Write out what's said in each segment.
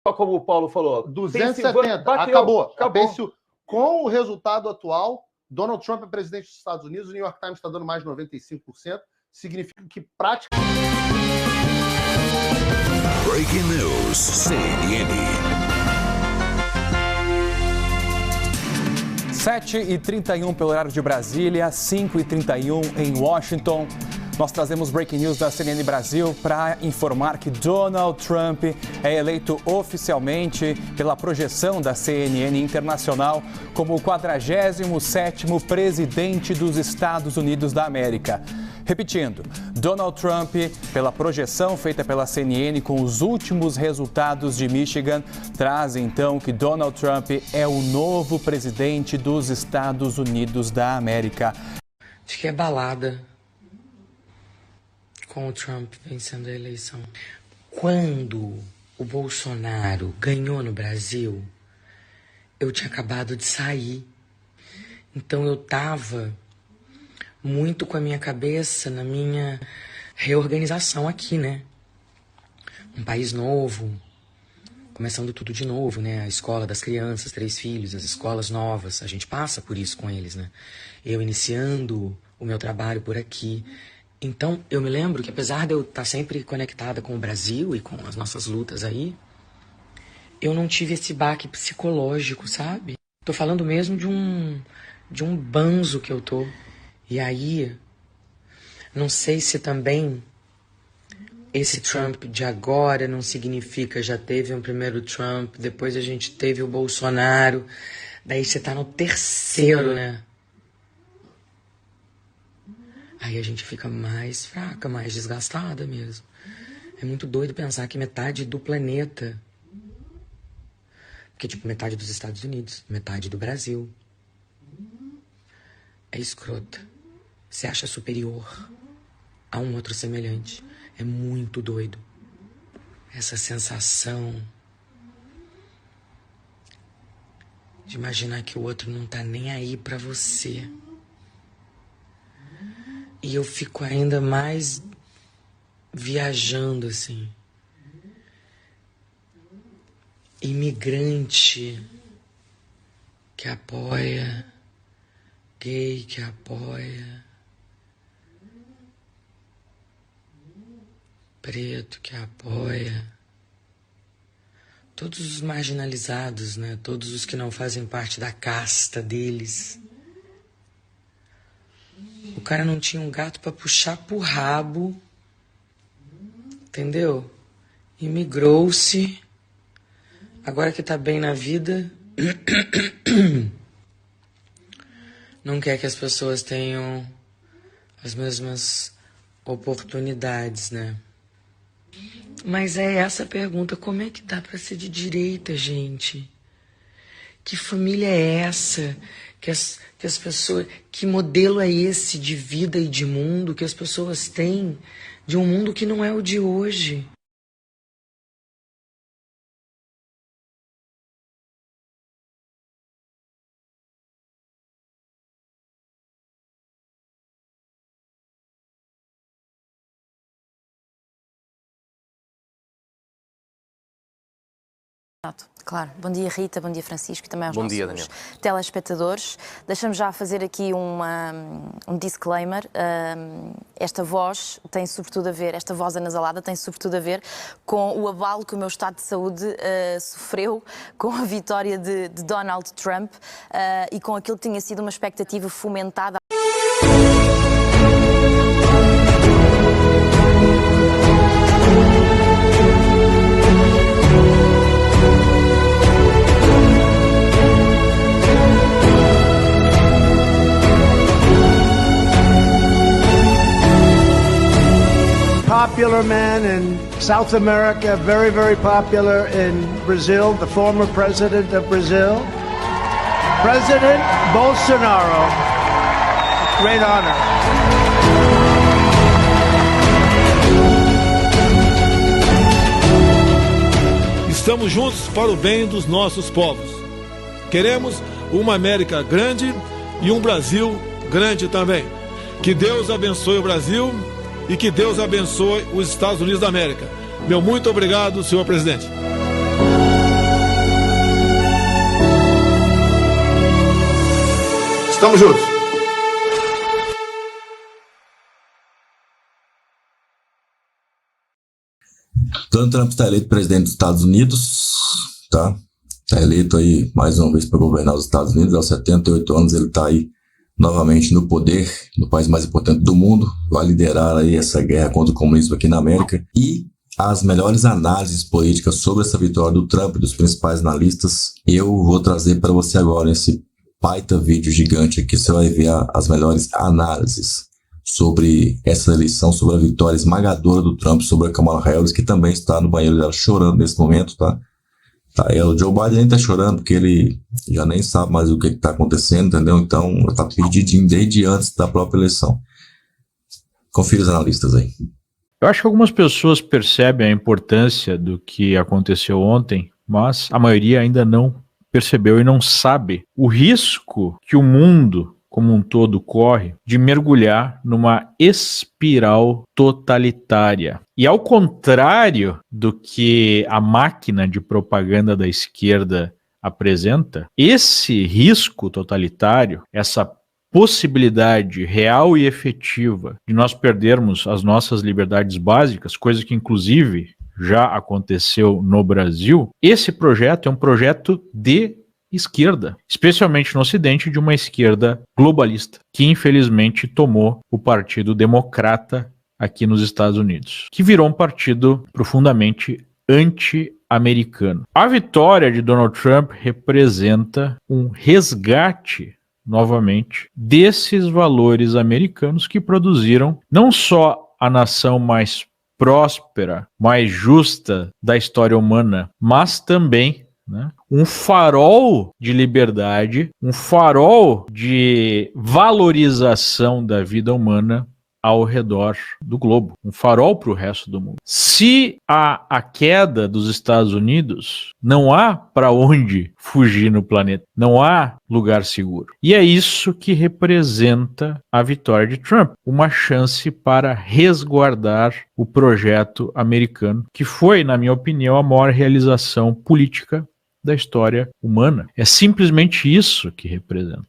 como o Paulo falou. 270, acabou. Pêncil, com o resultado atual, Donald Trump é presidente dos Estados Unidos, o New York Times está dando mais de 95%, significa que praticamente... Breaking News, CNN. 7h31 pelo horário de Brasília, 5h31 em Washington. Nós trazemos Breaking News da CNN Brasil para informar que Donald Trump é eleito oficialmente pela projeção da CNN Internacional como o 47º presidente dos Estados Unidos da América. Repetindo, Donald Trump, pela projeção feita pela CNN com os últimos resultados de Michigan, traz então que Donald Trump é o novo presidente dos Estados Unidos da América. Fiquei abalada com o Trump vencendo a eleição. Quando o Bolsonaro ganhou no Brasil, eu tinha acabado de sair. Então eu estava muito com a minha cabeça na minha reorganização aqui, né? Um país novo, começando tudo de novo, né? A escola das crianças, 3 filhos, as escolas novas, a gente passa por isso com eles, né? Eu iniciando o meu trabalho por aqui. Então, eu me lembro que apesar de eu estar sempre conectada com o Brasil e com as nossas lutas aí, eu não tive esse baque psicológico, sabe? Tô falando mesmo de um banzo que eu tô. E aí, não sei se também esse Trump de agora não significa já teve um primeiro Trump, depois a gente teve o Bolsonaro, daí você tá no terceiro, né? Aí a gente fica mais fraca, mais desgastada mesmo. É muito doido pensar que metade do planeta, porque tipo, metade dos Estados Unidos, metade do Brasil, é escrota. Se acha superior a um outro semelhante. É muito doido. Essa sensação de imaginar que o outro não tá nem aí pra você. E eu fico ainda mais viajando, assim. Imigrante que apoia, gay que apoia, preto que apoia, todos os marginalizados, né? Todos os que não fazem parte da casta deles. O cara não tinha um gato pra puxar pro rabo, entendeu? Imigrou-se, agora que tá bem na vida, não quer que as pessoas tenham as mesmas oportunidades, né? Mas é essa a pergunta, como é que dá pra ser de direita, gente? Que família é essa? Que as pessoas, que modelo é esse de vida e de mundo que as pessoas têm de um mundo que não é o de hoje? Claro. Bom dia, Rita. Bom dia, Francisco. E também aos Bom dia, nossos Daniel. telespectadores. Deixa-me já fazer aqui um disclaimer. Esta voz tem sobretudo a ver, esta voz anasalada tem sobretudo a ver com o abalo que o meu estado de saúde sofreu com a vitória de Donald Trump e com aquilo que tinha sido uma expectativa fomentada. Popular man in South America, very, very popular in Brazil, the former president of Brazil, President Bolsonaro. Great honor. Estamos juntos para o bem dos nossos povos. Queremos uma América grande e um Brasil grande também. Que Deus abençoe o Brasil e que Deus abençoe os Estados Unidos da América. Meu muito obrigado, senhor presidente. Tamo juntos. Donald Trump está eleito presidente dos Estados Unidos, tá? Está eleito aí mais uma vez para governar os Estados Unidos. Aos 78 anos ele está aí novamente no poder, no país mais importante do mundo. Vai liderar aí essa guerra contra o comunismo aqui na América. E as melhores análises políticas sobre essa vitória do Trump, dos principais analistas, eu vou trazer para você agora nesse baita vídeo gigante aqui. Você vai ver as melhores análises sobre essa eleição, sobre a vitória esmagadora do Trump sobre a Kamala Harris, que também está no banheiro dela chorando nesse momento, tá? O Joe Biden nem tá chorando, porque ele já nem sabe mais o que está acontecendo, entendeu? Então, tá perdidinho desde antes da própria eleição. Confira os analistas aí. Eu acho que algumas pessoas percebem a importância do que aconteceu ontem, mas a maioria ainda não percebeu e não sabe o risco que o mundo como um todo corre de mergulhar numa espiral totalitária. E ao contrário do que a máquina de propaganda da esquerda apresenta, esse risco totalitário, essa possibilidade real e efetiva de nós perdermos as nossas liberdades básicas, coisa que inclusive já aconteceu no Brasil, esse projeto é um projeto de esquerda, especialmente no Ocidente, de uma esquerda globalista, que infelizmente tomou o Partido Democrata aqui nos Estados Unidos, que virou um partido profundamente anti-americano. A vitória de Donald Trump representa um resgate, novamente, desses valores americanos que produziram não só a nação mais próspera, mais justa da história humana, mas também um farol de liberdade, um farol de valorização da vida humana ao redor do globo, um farol para o resto do mundo. Se há a queda dos Estados Unidos, não há para onde fugir no planeta, não há lugar seguro. E é isso que representa a vitória de Trump, uma chance para resguardar o projeto americano, que foi, na minha opinião, a maior realização política da história humana. É simplesmente isso que representa.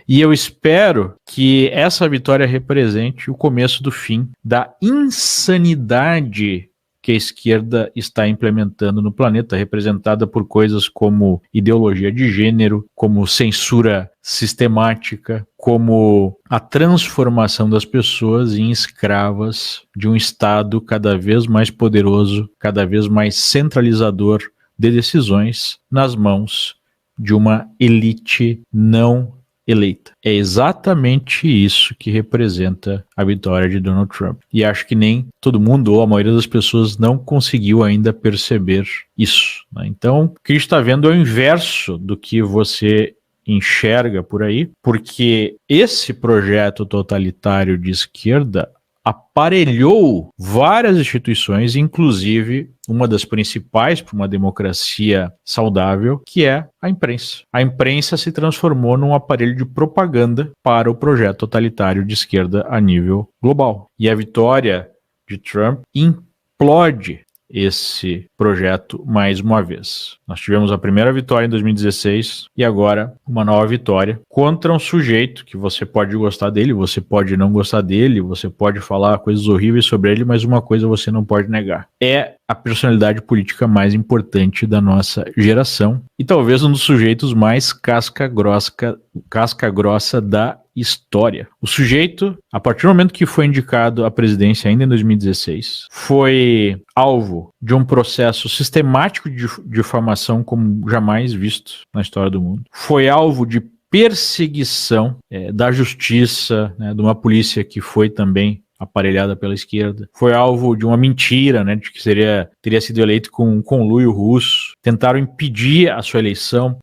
E eu espero que essa vitória represente o começo do fim da insanidade que a esquerda está implementando no planeta, representada por coisas como ideologia de gênero, como censura sistemática, como a transformação das pessoas em escravas de um Estado cada vez mais poderoso, cada vez mais centralizador de decisões nas mãos de uma elite não eleita. É exatamente isso que representa a vitória de Donald Trump. E acho que nem todo mundo, ou a maioria das pessoas, não conseguiu ainda perceber isso, né? Então, o que a gente está vendo é o inverso do que você enxerga por aí, porque esse projeto totalitário de esquerda aparelhou várias instituições, inclusive uma das principais para uma democracia saudável, que é a imprensa. A imprensa se transformou num aparelho de propaganda para o projeto totalitário de esquerda a nível global. E a vitória de Trump implode esse projeto mais uma vez. Nós tivemos a primeira vitória em 2016 e agora uma nova vitória contra um sujeito que você pode gostar dele, você pode não gostar dele, você pode falar coisas horríveis sobre ele, mas uma coisa você não pode negar: é a personalidade política mais importante da nossa geração e talvez um dos sujeitos mais casca grossa da história. O sujeito, a partir do momento que foi indicado à presidência ainda em 2016, foi alvo de um processo sistemático de difamação como jamais visto na história do mundo. Foi alvo de perseguição da justiça, né, de uma polícia que foi também aparelhada pela esquerda. Foi alvo de uma mentira, né, de que teria sido eleito com conluio russo. Tentaram impedir a sua eleição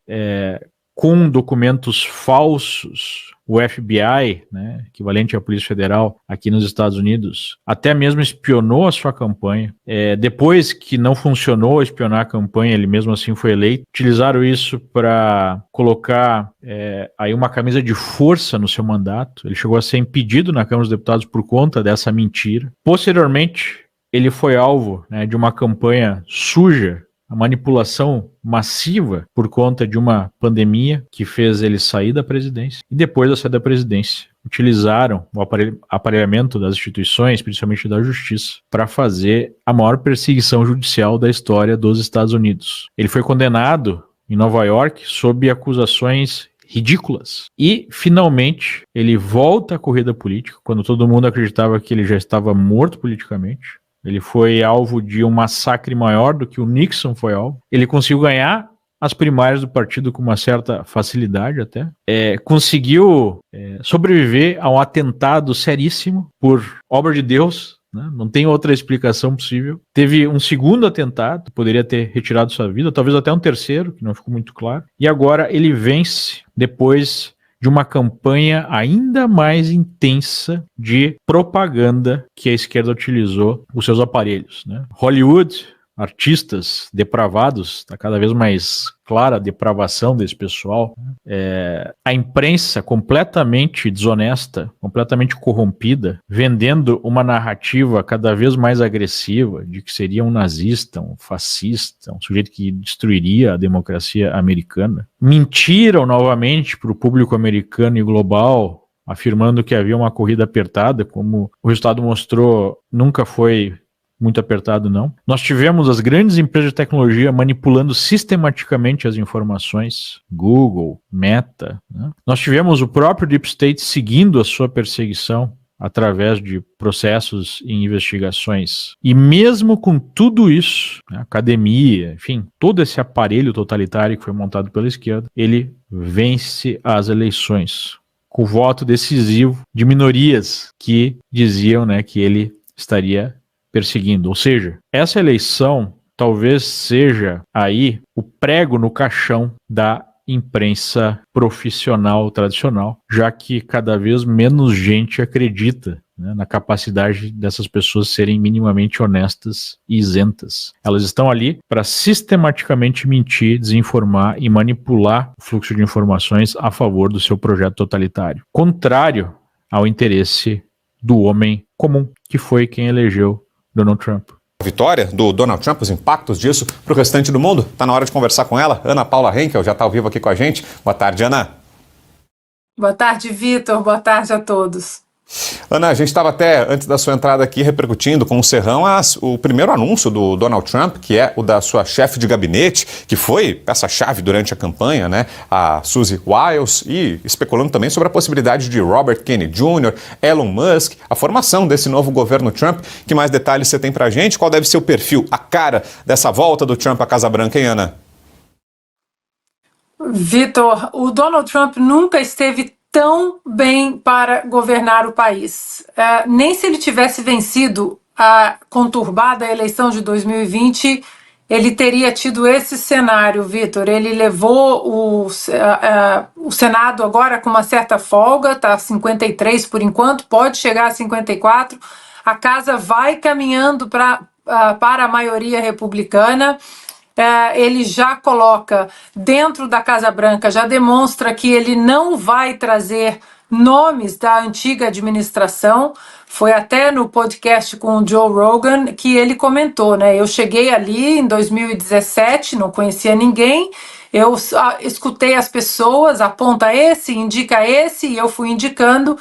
com documentos falsos. O FBI, né, equivalente à Polícia Federal aqui nos Estados Unidos, até mesmo espionou a sua campanha. Depois que não funcionou espionar a campanha, ele mesmo assim foi eleito. Utilizaram isso para colocar aí uma camisa de força no seu mandato. Ele chegou a ser impedido na Câmara dos Deputados por conta dessa mentira. Posteriormente, ele foi alvo, né, de uma campanha suja a manipulação massiva por conta de uma pandemia que fez ele sair da presidência. E depois da saída da presidência, utilizaram o aparelhamento das instituições, principalmente da justiça, para fazer a maior perseguição judicial da história dos Estados Unidos. Ele foi condenado em Nova York sob acusações ridículas. E, finalmente, ele volta à corrida política, quando todo mundo acreditava que ele já estava morto politicamente. Ele foi alvo de um massacre maior do que o Nixon foi alvo. Ele conseguiu ganhar as primárias do partido com uma certa facilidade até. Conseguiu sobreviver a um atentado seríssimo por obra de Deus, né? Não tem outra explicação possível. Teve um segundo atentado, poderia ter retirado sua vida, talvez até um terceiro, que não ficou muito claro. E agora ele vence depois de uma campanha ainda mais intensa de propaganda que a esquerda utilizou os seus aparelhos, né? Hollywood, artistas depravados, está cada vez mais clara a depravação desse pessoal. A imprensa completamente desonesta, completamente corrompida, vendendo uma narrativa cada vez mais agressiva de que seria um nazista, um fascista, um sujeito que destruiria a democracia americana. Mentiram novamente para o público americano e global, afirmando que havia uma corrida apertada, como o resultado mostrou, nunca foi muito apertado, não. Nós tivemos as grandes empresas de tecnologia manipulando sistematicamente as informações, Google, Meta, né? Nós tivemos o próprio Deep State seguindo a sua perseguição através de processos e investigações. E mesmo com tudo isso, né, academia, enfim, todo esse aparelho totalitário que foi montado pela esquerda, ele vence as eleições com o voto decisivo de minorias que diziam, né, que ele estaria perseguindo. Ou seja, essa eleição talvez seja aí o prego no caixão da imprensa profissional tradicional, já que cada vez menos gente acredita, né, na capacidade dessas pessoas serem minimamente honestas e isentas. Elas estão ali para sistematicamente mentir, desinformar e manipular o fluxo de informações a favor do seu projeto totalitário, contrário ao interesse do homem comum, que foi quem elegeu Donald Trump. A vitória do Donald Trump, os impactos disso para o restante do mundo? Está na hora de conversar com ela. Ana Paula Henkel já está ao vivo aqui com a gente. Boa tarde, Ana. Boa tarde, Vitor. Boa tarde a todos. Ana, a gente estava até, antes da sua entrada aqui, repercutindo com o Serrão o primeiro anúncio do Donald Trump, que é o da sua chefe de gabinete, que foi peça-chave durante a campanha, né, a Suzy Wiles, e especulando também sobre a possibilidade de Robert Kennedy Jr., Elon Musk, a formação desse novo governo Trump. Que mais detalhes você tem pra gente? Qual deve ser o perfil, a cara dessa volta do Trump à Casa Branca, hein, Ana? Vitor, o Donald Trump nunca esteve tão bem para governar o país. Nem se ele tivesse vencido a conturbada eleição de 2020, ele teria tido esse cenário, Vitor. Ele levou o Senado agora com uma certa folga, está 53 por enquanto, pode chegar a 54. A casa vai caminhando para a maioria republicana. Ele já coloca dentro da Casa Branca, já demonstra que ele não vai trazer nomes da antiga administração. Foi até no podcast com o Joe Rogan que ele comentou, né? Eu cheguei ali em 2017, não conhecia ninguém, eu escutei as pessoas, aponta esse, indica esse, e eu fui indicando.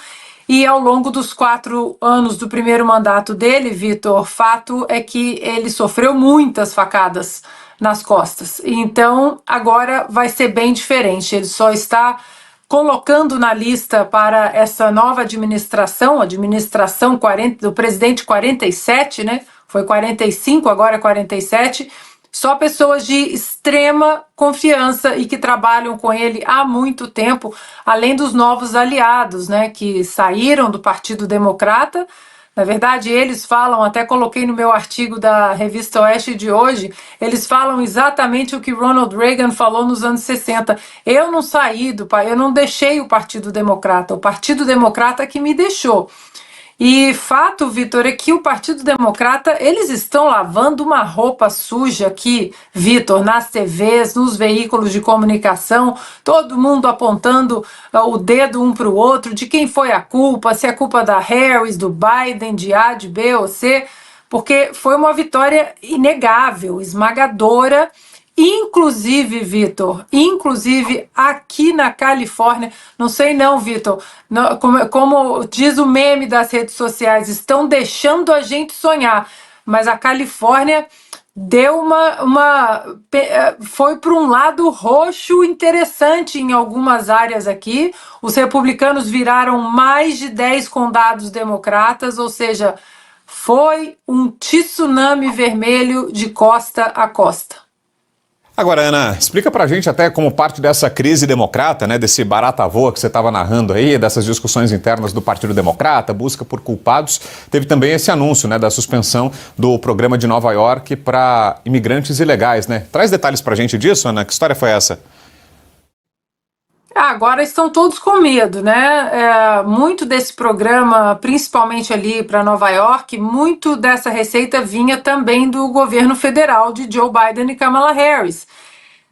E ao longo dos 4 anos do primeiro mandato dele, Vitor, fato é que ele sofreu muitas facadas nas costas. Então, agora vai ser bem diferente. Ele só está colocando na lista para essa nova administração, a administração do presidente 47, né? Foi 45, agora é 47, só pessoas de extrema confiança e que trabalham com ele há muito tempo, além dos novos aliados, né, que saíram do Partido Democrata. Na verdade, eles falam, até coloquei no meu artigo da revista Oeste de hoje, eles falam exatamente o que Ronald Reagan falou nos anos 60. Eu não saí eu não deixei o Partido Democrata, o Partido Democrata que me deixou. E fato, Vitor, é que o Partido Democrata, eles estão lavando uma roupa suja aqui, Vitor, nas TVs, nos veículos de comunicação, todo mundo apontando o dedo um para o outro, de quem foi a culpa, se é culpa da Harris, do Biden, de A, de B ou C, porque foi uma vitória inegável, esmagadora, inclusive, Vitor, inclusive aqui na Califórnia, não sei não, Vitor, como diz o meme das redes sociais, estão deixando a gente sonhar, mas a Califórnia deu foi para um lado roxo interessante em algumas áreas aqui. Os republicanos viraram mais de 10 condados democratas, ou seja, foi um tsunami vermelho de costa a costa. Agora, Ana, explica pra gente até como parte dessa crise democrata, né, desse barata voa que você estava narrando aí, dessas discussões internas do Partido Democrata, busca por culpados, teve também esse anúncio, né, da suspensão do programa de Nova York para imigrantes ilegais, né? Traz detalhes pra gente disso, Ana, que história foi essa? Agora estão todos com medo, né? Muito desse programa, principalmente ali para Nova York, muito dessa receita vinha também do governo federal de Joe Biden e Kamala Harris.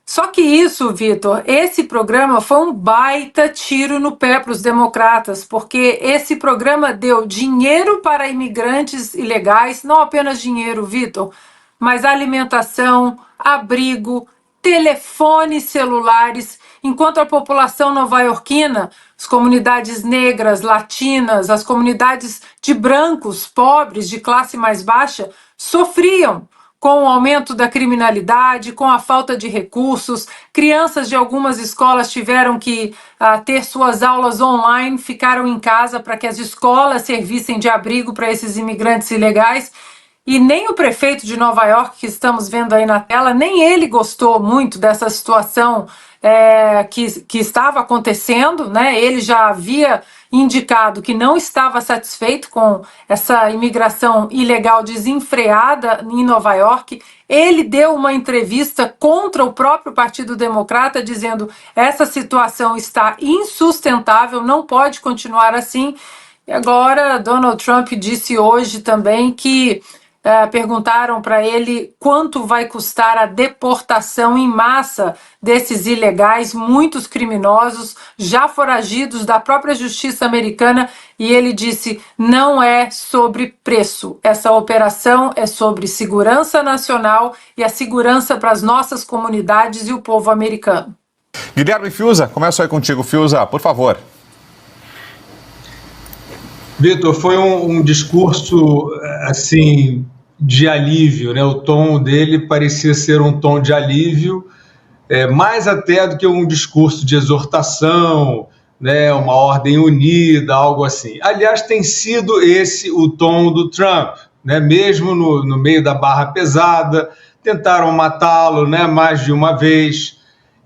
Só que isso, Vitor, esse programa foi um baita tiro no pé para os democratas, porque esse programa deu dinheiro para imigrantes ilegais, não apenas dinheiro, Vitor, mas alimentação, abrigo, telefones celulares, enquanto a população nova-iorquina, as comunidades negras, latinas, as comunidades de brancos, pobres, de classe mais baixa, sofriam com o aumento da criminalidade, com a falta de recursos. Crianças de algumas escolas tiveram que ter suas aulas online, ficaram em casa para que as escolas servissem de abrigo para esses imigrantes ilegais. E nem o prefeito de Nova York, que estamos vendo aí na tela, nem ele gostou muito dessa situação que estava acontecendo, né? Ele já havia indicado que não estava satisfeito com essa imigração ilegal desenfreada em Nova York. Ele deu uma entrevista contra o próprio Partido Democrata, dizendo: essa situação está insustentável, não pode continuar assim. E agora Donald Trump disse hoje também que perguntaram para ele quanto vai custar a deportação em massa desses ilegais, muitos criminosos, já foragidos da própria justiça americana, e ele disse: não é sobre preço, essa operação é sobre segurança nacional e a segurança para as nossas comunidades e o povo americano. Guilherme Fiuza, começo aí contigo, Fiuza, por favor. Vitor, foi um discurso, assim, de alívio, né? O tom dele parecia ser um tom de alívio, mais até do que um discurso de exortação, né? Uma ordem unida, algo assim. Aliás, tem sido esse o tom do Trump, né? Mesmo no meio da barra pesada, tentaram matá-lo, né? Mais de uma vez,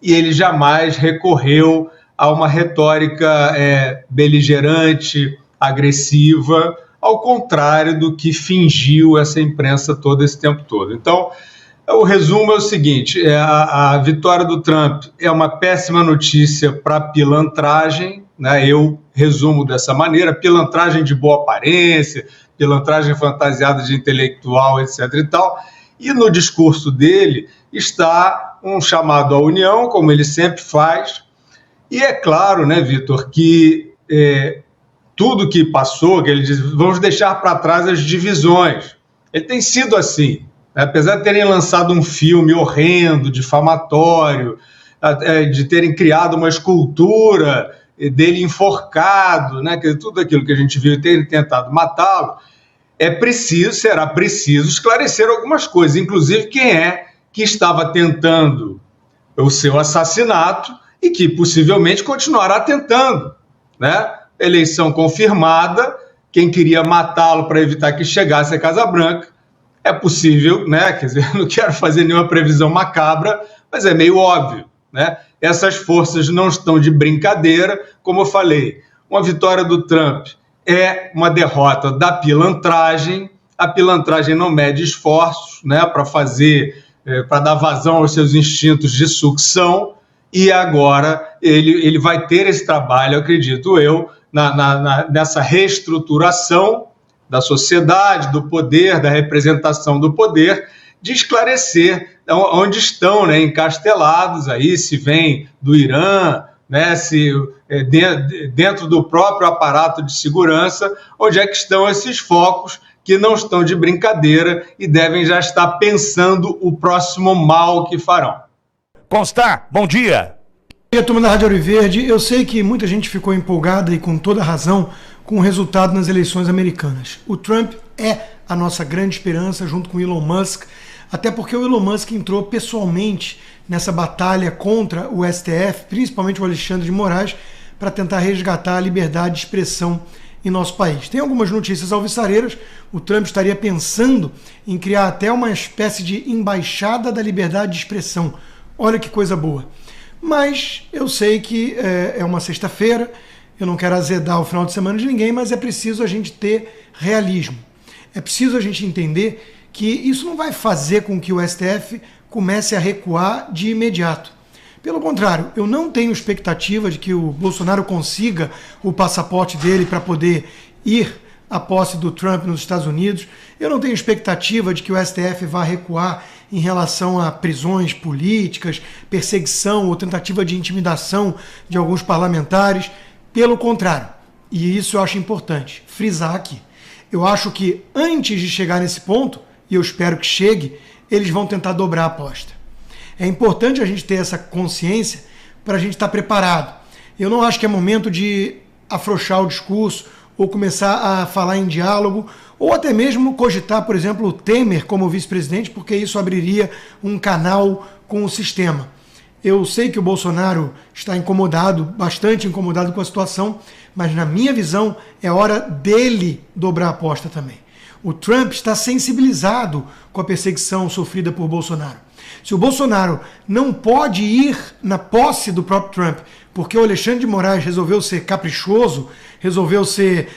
e ele jamais recorreu a uma retórica beligerante, agressiva, ao contrário do que fingiu essa imprensa todo esse tempo todo. Então, o resumo é o seguinte: a vitória do Trump é uma péssima notícia para a pilantragem, né? Eu resumo dessa maneira: pilantragem de boa aparência, pilantragem fantasiada de intelectual, etc. e tal. E no discurso dele está um chamado à união, como ele sempre faz. E é claro, né, Vitor, que tudo que passou, que ele diz, vamos deixar para trás as divisões. Ele tem sido assim, né? Apesar de terem lançado um filme horrendo, difamatório, de terem criado uma escultura dele enforcado, né? Tudo aquilo que a gente viu e terem tentado matá-lo, será preciso esclarecer algumas coisas, inclusive quem é que estava tentando o seu assassinato e que possivelmente continuará tentando, né? Eleição confirmada, quem queria matá-lo para evitar que chegasse à Casa Branca, é possível, né? Quer dizer, não quero fazer nenhuma previsão macabra, mas é meio óbvio, né? Essas forças não estão de brincadeira, como eu falei. Uma vitória do Trump é uma derrota da pilantragem. A pilantragem não mede esforços, né? Para dar vazão aos seus instintos de sucção. E agora ele vai ter esse trabalho, acredito eu, nessa reestruturação da sociedade, do poder, da representação do poder, de esclarecer onde estão, né, encastelados aí, se vem do Irã, né, se dentro do próprio aparato de segurança, onde é que estão esses focos que não estão de brincadeira e devem já estar pensando o próximo mal que farão. Constar, bom dia! Bom dia, turma da Rádio Ouro Verde. Eu sei que muita gente ficou empolgada e com toda razão com o resultado nas eleições americanas. O Trump é a nossa grande esperança junto com o Elon Musk, até porque o Elon Musk entrou pessoalmente nessa batalha contra o STF, principalmente o Alexandre de Moraes, para tentar resgatar a liberdade de expressão em nosso país. Tem algumas notícias alvissareiras. O Trump estaria pensando em criar até uma espécie de embaixada da liberdade de expressão. Olha que coisa boa. Mas eu sei que é uma sexta-feira, eu não quero azedar o final de semana de ninguém, mas é preciso a gente ter realismo. É preciso a gente entender que isso não vai fazer com que o STF comece a recuar de imediato. Pelo contrário, eu não tenho expectativa de que o Bolsonaro consiga o passaporte dele para poder ir à posse do Trump nos Estados Unidos. Eu não tenho expectativa de que o STF vá recuar em relação a prisões políticas, perseguição ou tentativa de intimidação de alguns parlamentares. Pelo contrário, e isso eu acho importante frisar aqui, eu acho que antes de chegar nesse ponto, e eu espero que chegue, eles vão tentar dobrar a aposta. É importante a gente ter essa consciência para a gente estar preparado. Eu não acho que é momento de afrouxar o discurso ou começar a falar em diálogo, ou até mesmo cogitar, por exemplo, o Temer como vice-presidente, porque isso abriria um canal com o sistema. Eu sei que o Bolsonaro está incomodado, bastante incomodado com a situação, mas na minha visão é hora dele dobrar a aposta também. O Trump está sensibilizado com a perseguição sofrida por Bolsonaro. Se o Bolsonaro não pode ir na posse do próprio Trump, porque o Alexandre de Moraes resolveu ser caprichoso, resolveu ser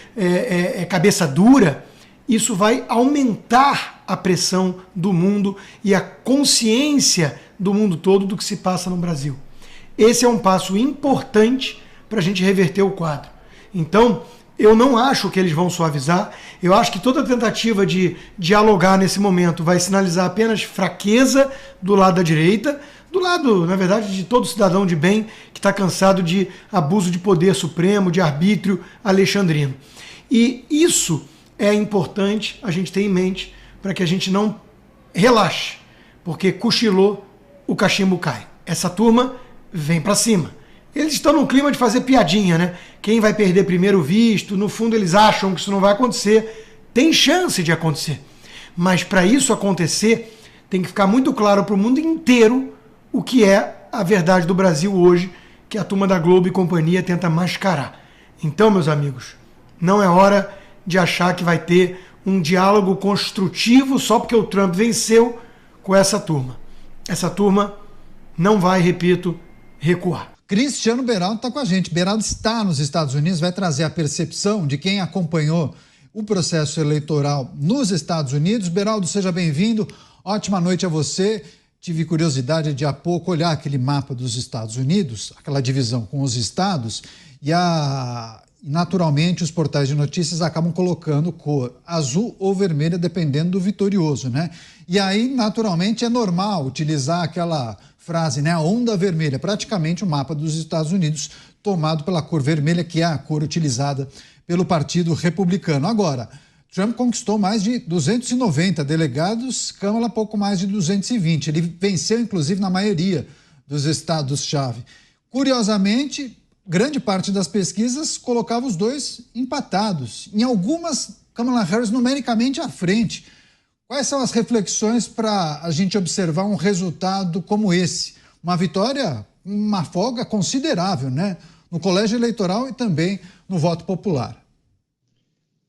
cabeça dura, isso vai aumentar a pressão do mundo e a consciência do mundo todo do que se passa no Brasil. Esse é um passo importante para a gente reverter o quadro. Então, eu não acho que eles vão suavizar. Eu acho que toda tentativa de dialogar nesse momento vai sinalizar apenas fraqueza do lado da direita, do lado, na verdade, de todo cidadão de bem que está cansado de abuso de poder supremo, de arbítrio alexandrino. E isso é importante a gente ter em mente para que a gente não relaxe, porque cochilou, o cachimbo cai. Essa turma vem para cima. Eles estão num clima de fazer piadinha, né? Quem vai perder primeiro o visto, no fundo eles acham que isso não vai acontecer. Tem chance de acontecer. Mas para isso acontecer, tem que ficar muito claro para o mundo inteiro o que é a verdade do Brasil hoje, que a turma da Globo e companhia tenta mascarar. Então, meus amigos, não é hora de achar que vai ter um diálogo construtivo só porque o Trump venceu com essa turma. Essa turma não vai, repito, recuar. Cristiano Beraldo está com a gente. Beraldo está nos Estados Unidos, vai trazer a percepção de quem acompanhou o processo eleitoral nos Estados Unidos. Beraldo, seja bem-vindo. Ótima noite a você. Tive curiosidade de há pouco olhar aquele mapa dos Estados Unidos, aquela divisão com os estados, e naturalmente os portais de notícias acabam colocando cor azul ou vermelha, dependendo do vitorioso, né? E aí, naturalmente, é normal utilizar aquela frase, né? A onda vermelha, praticamente o mapa dos Estados Unidos tomado pela cor vermelha, que é a cor utilizada pelo Partido Republicano. Agora, Trump conquistou mais de 290 delegados, Câmara pouco mais de 220. Ele venceu, inclusive, na maioria dos estados-chave. Curiosamente, grande parte das pesquisas colocava os dois empatados. Em algumas, Kamala Harris numericamente à frente. Quais são as reflexões para a gente observar um resultado como esse? Uma vitória, uma folga considerável, né? No colégio eleitoral e também no voto popular.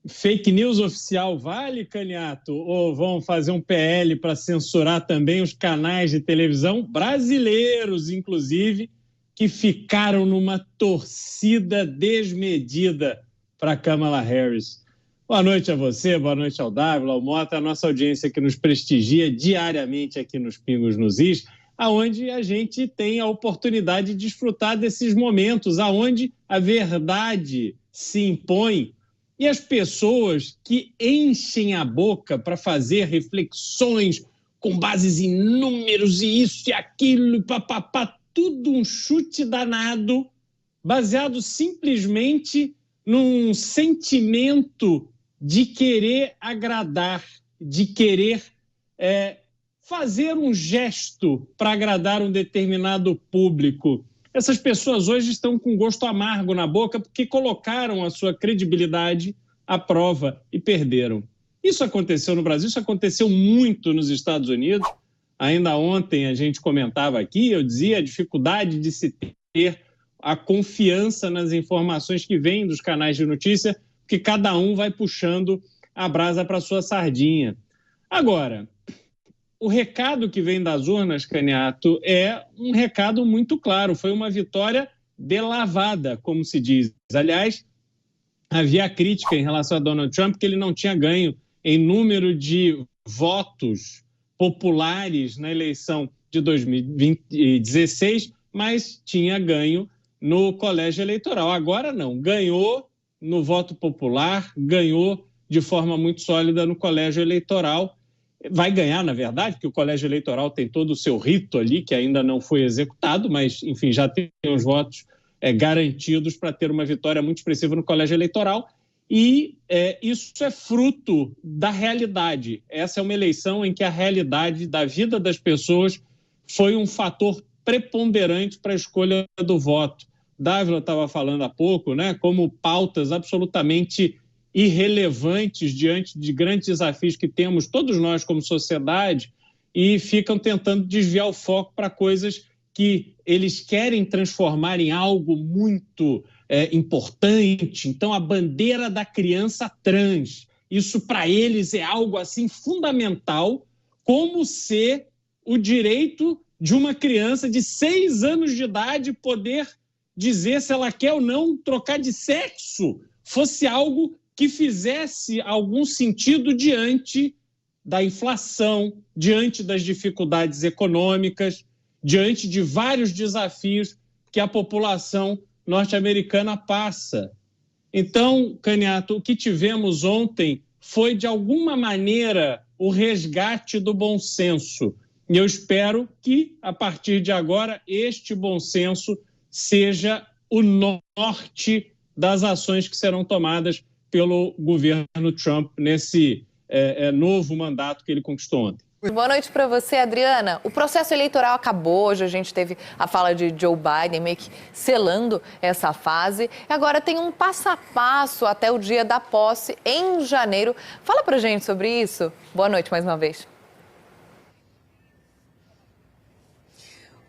Fake news oficial vale, Caniato? Ou vão fazer um PL para censurar também os canais de televisão brasileiros, inclusive, que ficaram numa torcida desmedida para Kamala Harris? Boa noite a você, boa noite ao Dávila, ao Mota, a nossa audiência que nos prestigia diariamente aqui nos Pingos nos Is, aonde a gente tem a oportunidade de desfrutar desses momentos, aonde a verdade se impõe e as pessoas que enchem a boca para fazer reflexões com bases em números e isso e aquilo, papapá, tudo um chute danado, baseado simplesmente num sentimento de querer agradar, de querer fazer um gesto para agradar um determinado público. Essas pessoas hoje estão com gosto amargo na boca porque colocaram a sua credibilidade à prova e perderam. Isso aconteceu no Brasil, isso aconteceu muito nos Estados Unidos. Ainda ontem a gente comentava aqui, eu dizia a dificuldade de se ter a confiança nas informações que vêm dos canais de notícia, porque cada um vai puxando a brasa para sua sardinha. Agora, o recado que vem das urnas, Caniato, é um recado muito claro. Foi uma vitória delavada, como se diz. Aliás, havia crítica em relação a Donald Trump que ele não tinha ganho em número de votos populares na eleição de 2016, mas tinha ganho no colégio eleitoral. Agora não, ganhou no voto popular, ganhou de forma muito sólida no colégio eleitoral. Vai ganhar, na verdade, porque o colégio eleitoral tem todo o seu rito ali, que ainda não foi executado, mas, enfim, já tem os votos garantidos para ter uma vitória muito expressiva no colégio eleitoral. E isso é fruto da realidade. Essa é uma eleição em que a realidade da vida das pessoas foi um fator preponderante para a escolha do voto. Dávila estava falando há pouco, né, como pautas absolutamente irrelevantes diante de grandes desafios que temos, todos nós como sociedade, e ficam tentando desviar o foco para coisas que eles querem transformar em algo muito importante. Então, a bandeira da criança trans, isso para eles é algo assim fundamental, como se o direito de uma criança de 6 anos de idade poder dizer se ela quer ou não trocar de sexo fosse algo que fizesse algum sentido diante da inflação, diante das dificuldades econômicas, diante de vários desafios que a população norte-americana passa. Então, Caniato, o que tivemos ontem foi, de alguma maneira, o resgate do bom senso. E eu espero que, a partir de agora, este bom senso seja o norte das ações que serão tomadas pelo governo Trump nesse novo mandato que ele conquistou ontem. Boa noite para você, Adriana. O processo eleitoral acabou, hoje a gente teve a fala de Joe Biden meio que selando essa fase. Agora tem um passo a passo até o dia da posse em janeiro. Fala pra gente sobre isso. Boa noite mais uma vez.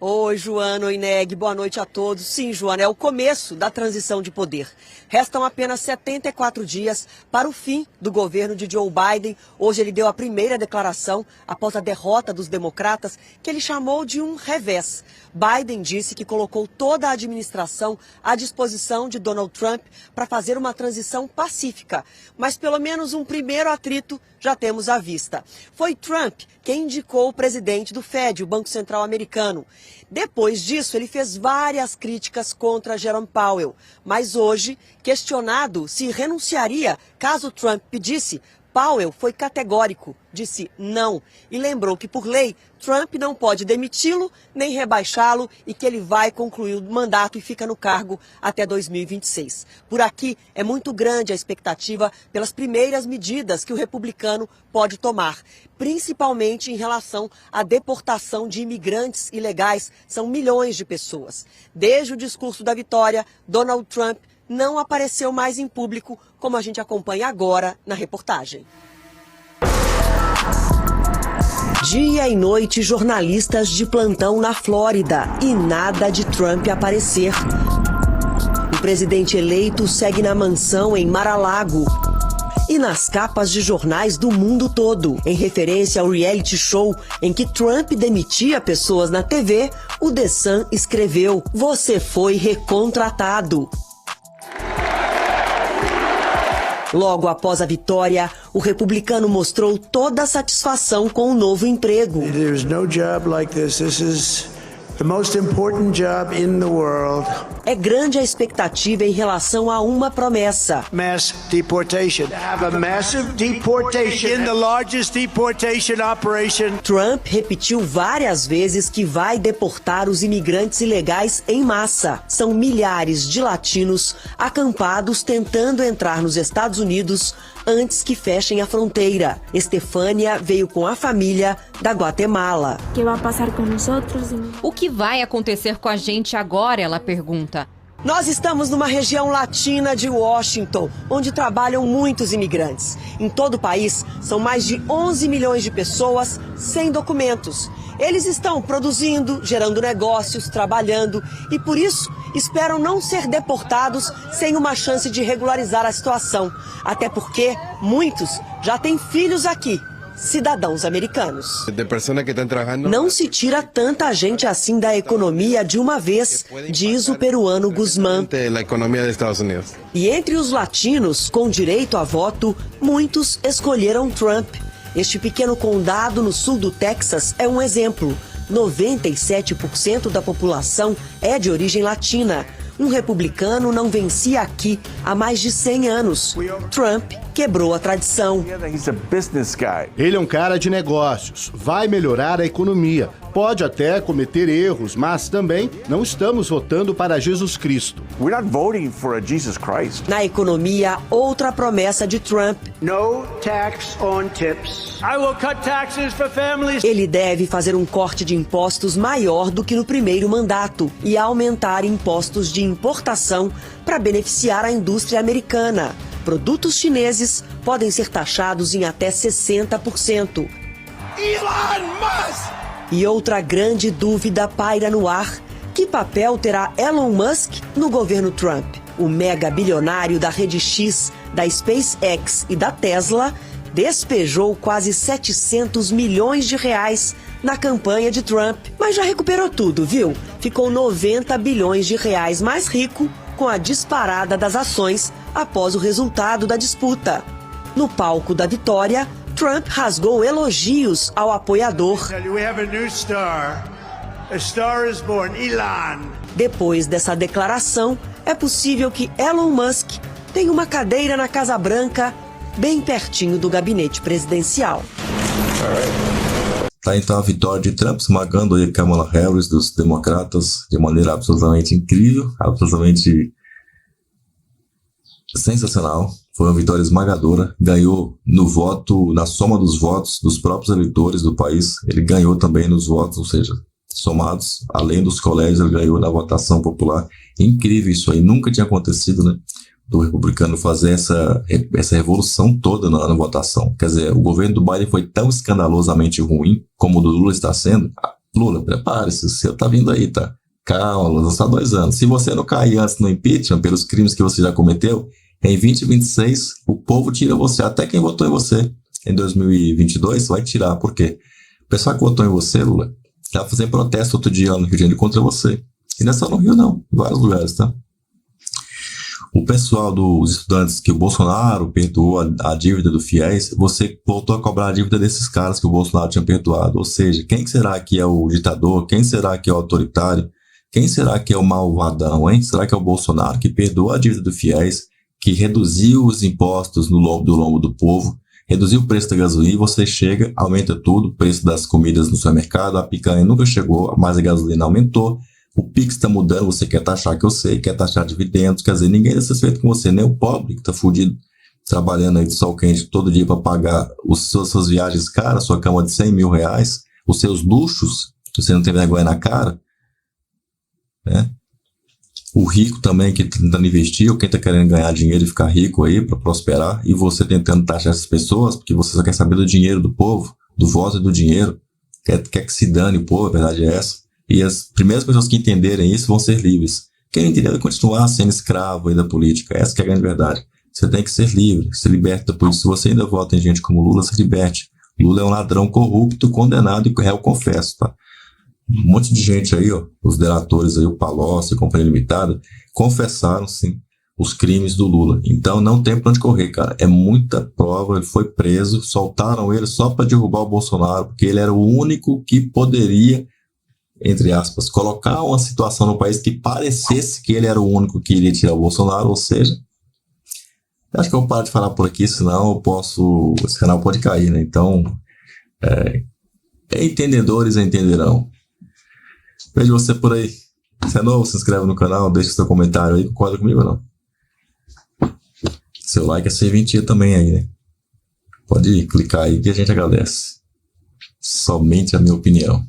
Oi, Joana, oi, Neg, boa noite a todos. Sim, Joana, é o começo da transição de poder. Restam apenas 74 dias para o fim do governo de Joe Biden. Hoje ele deu a primeira declaração após a derrota dos democratas, que ele chamou de um revés. Biden disse que colocou toda a administração à disposição de Donald Trump para fazer uma transição pacífica. Mas pelo menos um primeiro atrito já temos à vista. Foi Trump quem indicou o presidente do Fed, o Banco Central Americano. Depois disso, ele fez várias críticas contra Jerome Powell. Mas hoje, questionado se renunciaria caso Trump pedisse, Powell foi categórico, disse não e lembrou que, por lei, Trump não pode demiti-lo nem rebaixá-lo e que ele vai concluir o mandato e fica no cargo até 2026. Por aqui, é muito grande a expectativa pelas primeiras medidas que o republicano pode tomar, principalmente em relação à deportação de imigrantes ilegais. São milhões de pessoas. Desde o discurso da vitória, Donald Trump não apareceu mais em público, como a gente acompanha agora na reportagem. Dia e noite, jornalistas de plantão na Flórida e nada de Trump aparecer. O presidente eleito segue na mansão em Mar-a-Lago e nas capas de jornais do mundo todo. Em referência ao reality show em que Trump demitia pessoas na TV, o The Sun escreveu: "Você foi recontratado". Logo após a vitória, o republicano mostrou toda a satisfação com o novo emprego. There's no job like this. This is the most important job in the world. É grande a expectativa em relação a uma promessa. Mass deportation. Have a massive deportation in the largest deportation operation. Trump repetiu várias vezes que vai deportar os imigrantes ilegais em massa. São milhares de latinos acampados tentando entrar nos Estados Unidos antes que fechem a fronteira. Estefânia veio com a família da Guatemala. O que vai acontecer com a gente agora? Ela pergunta. Nós estamos numa região latina de Washington, onde trabalham muitos imigrantes. Em todo o país, são mais de 11 milhões de pessoas sem documentos. Eles estão produzindo, gerando negócios, trabalhando e, por isso, esperam não ser deportados sem uma chance de regularizar a situação. Até porque muitos já têm filhos aqui, cidadãos americanos. Não se tira tanta gente assim da economia de uma vez, diz o peruano Guzmán. E entre os latinos com direito a voto, muitos escolheram Trump. Este pequeno condado no sul do Texas é um exemplo. 97% da população é de origem latina. Um republicano não vencia aqui há mais de 100 anos. Trump quebrou a tradição. Ele é um cara de negócios, vai melhorar a economia. Pode até cometer erros, mas também não estamos votando para Jesus Cristo. Na economia, outra promessa de Trump. No tax on tips. I will cut taxes for families. Ele deve fazer um corte de impostos maior do que no primeiro mandato e aumentar impostos de importação para beneficiar a indústria americana. Produtos chineses podem ser taxados em até 60%. Elon Musk! E outra grande dúvida paira no ar: que papel terá Elon Musk no governo Trump? O mega bilionário da rede X, da SpaceX e da Tesla despejou quase 700 milhões de reais na campanha de Trump. Mas já recuperou tudo, viu? Ficou 90 bilhões de reais mais rico com a disparada das ações após o resultado da disputa. No palco da vitória, Trump rasgou elogios ao apoiador. Depois dessa declaração, é possível que Elon Musk tenha uma cadeira na Casa Branca, bem pertinho do gabinete presidencial. Tá então a vitória de Trump, esmagando aí Kamala Harris dos democratas de maneira absolutamente incrível, absolutamente sensacional. Foi uma vitória esmagadora, ganhou no voto, na soma dos votos dos próprios eleitores do país. Ele ganhou também nos votos, ou seja, somados, além dos colégios, ele ganhou na votação popular. Incrível isso aí, nunca tinha acontecido, né? Do republicano fazer essa revolução toda na votação. Quer dizer, o governo do Biden foi tão escandalosamente ruim como o do Lula está sendo. Lula, prepare-se, o seu tá vindo aí, tá? Calma, Lula, só 2 anos. Se você não cair antes no impeachment pelos crimes que você já cometeu, em 2026 o povo tira você, até quem votou em você. Em 2022 vai tirar, por quê? O pessoal que votou em você, Lula, estava fazendo protesto outro dia lá no Rio de Janeiro contra você. E não é só no Rio, não, em vários lugares, tá? O pessoal dos estudantes que o Bolsonaro perdoou a dívida do FIES, você voltou a cobrar a dívida desses caras que o Bolsonaro tinha perdoado. Ou seja, quem será que é o ditador? Quem será que é o autoritário? Quem será que é o malvadão, hein? Será que é o Bolsonaro que perdoou a dívida do FIES, que reduziu os impostos no lombo do povo, reduziu o preço da gasolina e você chega, aumenta tudo, o preço das comidas no supermercado, a picanha nunca chegou, mas a gasolina aumentou. O Pix está mudando, você quer taxar que eu sei, quer taxar dividendos, quer dizer, ninguém é satisfeito com você, nem o pobre que está fudido, trabalhando aí de sol quente todo dia para pagar suas viagens caras, sua cama de 100 mil reais, os seus luxos, você não tem vergonha na cara, né? O rico também que está tentando investir, ou quem está querendo ganhar dinheiro e ficar rico aí para prosperar, e você tentando taxar essas pessoas, porque você só quer saber do dinheiro do povo, do voto e do dinheiro, quer que se dane o povo, a verdade é essa. E as primeiras pessoas que entenderem isso vão ser livres. Quem não entender vai continuar sendo escravo aí da política. Essa que é a grande verdade. Você tem que ser livre, se liberta da política. Se você ainda vota em gente como Lula, se liberte. Lula é um ladrão corrupto, condenado e réu confesso, tá? Um monte de gente aí, ó, os delatores aí, o Palocci, a Companhia Limitada, confessaram, sim, os crimes do Lula. Então não tem pra onde correr, cara. É muita prova, ele foi preso, soltaram ele só para derrubar o Bolsonaro, porque ele era o único que poderia, entre aspas, colocar uma situação no país que parecesse que ele era o único que iria tirar o Bolsonaro, ou seja, acho que eu vou parar de falar por aqui, senão esse canal pode cair, né? Então, entendedores entenderão. Vejo você por aí. Se é novo, se inscreve no canal, deixa seu comentário aí, concorda comigo ou não? Seu like é serventia também aí, né? Pode clicar aí que a gente agradece. Somente a minha opinião.